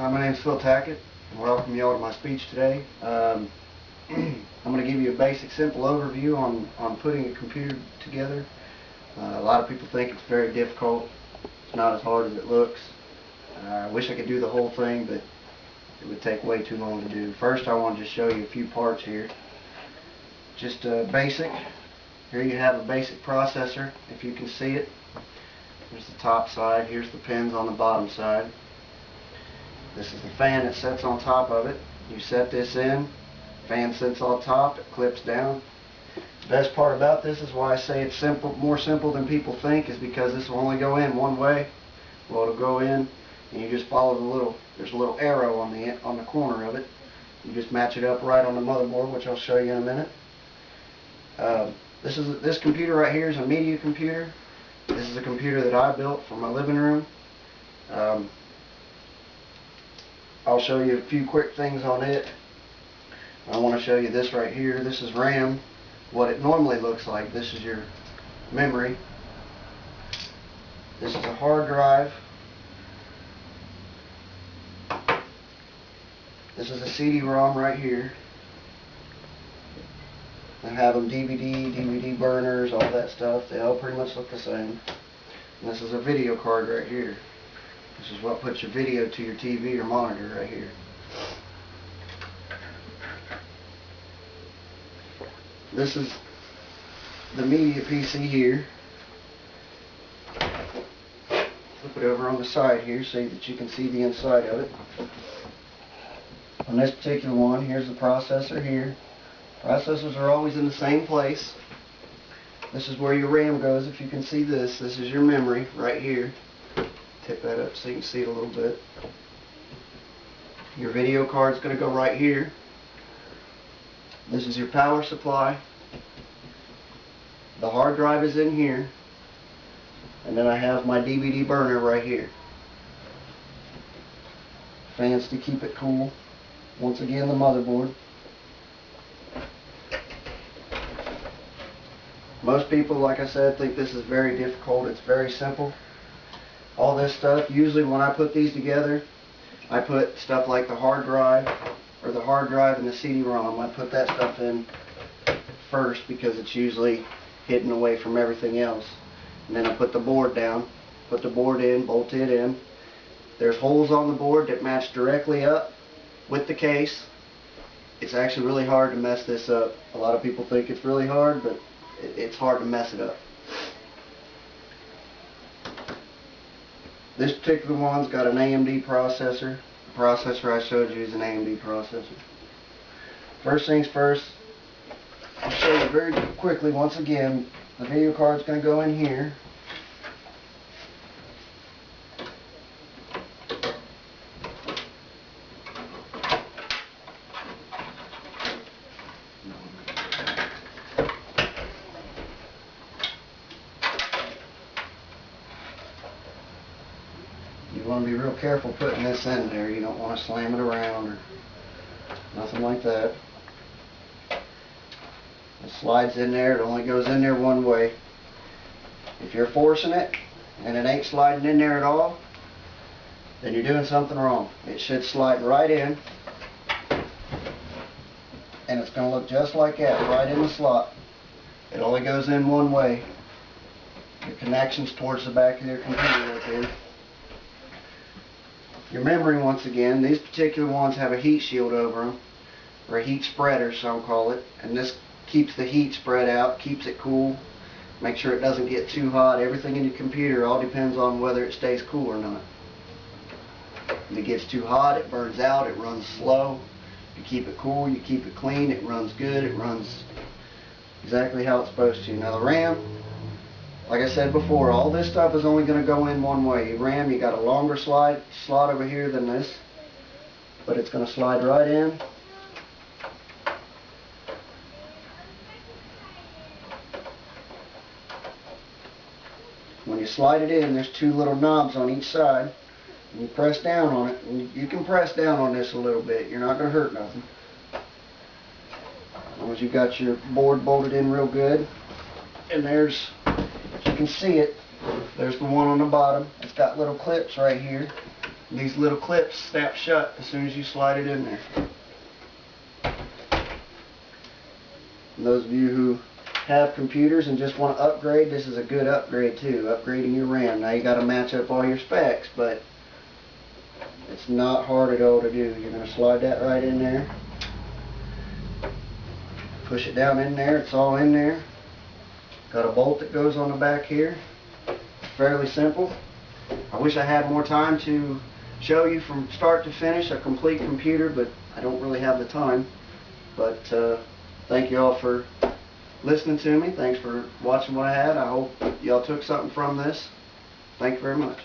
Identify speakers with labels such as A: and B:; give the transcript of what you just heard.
A: Hi, my name is Phil Tackett, and welcome you all to my speech today. I'm going to give you a basic, simple overview on putting a computer together. A lot of people think it's very difficult. It's not as hard as it looks. I wish I could do the whole thing, but it would take way too long to do. First, I want to just show you a few parts here. Just basic. Here you have a basic processor, if you can see it. Here's the top side. Here's the pins on the bottom side. This is the fan that sits on top of it. You set this in, fan sits on top, it clips down. The best part about this is why I say it's simple, more simple than people think, is because this will only go in one way. Well, it'll go in, and you just follow there's a little arrow on the corner of it. You just match it up right on the motherboard, which I'll show you in a minute. This computer right here is a media computer. This is a computer that I built for my living room. I'll show you a few quick things on it. I want to show you this right here. This is RAM, what it normally looks like. This is your memory. This is a hard drive. This is a CD-ROM right here. I have them DVD burners, all that stuff. They all pretty much look the same. And this is a video card right here. This is what puts your video to your TV or monitor right here. This is the media PC here. Flip it over on the side here so that you can see the inside of it. On this particular one, here's the processor here. Processors are always in the same place. This is where your RAM goes. If you can see this, this is your memory right here. Tip that up so you can see it a little bit. Your video card is going to go right here. This is your power supply. The hard drive is in here. And then I have my DVD burner right here. Fans to keep it cool. Once again, the motherboard. Most people, like I said, think this is very difficult. It's very simple. All this stuff, usually when I put these together, I put stuff like the hard drive, or the hard drive and the CD-ROM. I put that stuff in first because it's usually hidden away from everything else. And then I put the board down, put the board in, bolt it in. There's holes on the board that match directly up with the case. It's actually really hard to mess this up. A lot of people think it's really hard, but it's hard to mess it up. This particular one's got an AMD processor. The processor I showed you is an AMD processor. First things first, I'll show you very quickly once again. The video card's going to go in here. You want to be real careful putting this in there. You don't want to slam it around or nothing like that. It slides in there. It only goes in there one way. If you're forcing it and it ain't sliding in there at all, then you're doing something wrong. It should slide right in, and it's going to look just like that, right in the slot. It only goes in one way. Your connection's towards the back of your computer right there. Your memory, once again, these particular ones have a heat shield over them, or a heat spreader, some call it, and this keeps the heat spread out, keeps it cool, make sure it doesn't get too hot. Everything in your computer all depends on whether it stays cool or not. If it gets too hot, it burns out, it runs slow. If you keep it cool, you keep it clean, it runs good, it runs exactly how it's supposed to. Now the RAM, like I said before, all this stuff is only going to go in one way. RAM, you got a longer slot over here than this, but it's going to slide right in. When you slide it in, there's two little knobs on each side, and you press down on it. And you can press down on this a little bit. You're not going to hurt nothing. As long as you got your board bolted in real good. And there's, as you can see it, there's the one on the bottom. It's got little clips right here. These little clips snap shut as soon as you slide it in there. And those of you who have computers and just want to upgrade, this is a good upgrade too. Upgrading your RAM. Now you got to match up all your specs, but it's not hard at all to do. You're going to slide that right in there. Push it down in there. It's all in there. Got a bolt that goes on the back here. Fairly simple. I wish I had more time to show you from start to finish a complete computer, but I don't really have the time. But thank you all for listening to me. Thanks for watching what I had. I hope y'all took something from this. Thank you very much.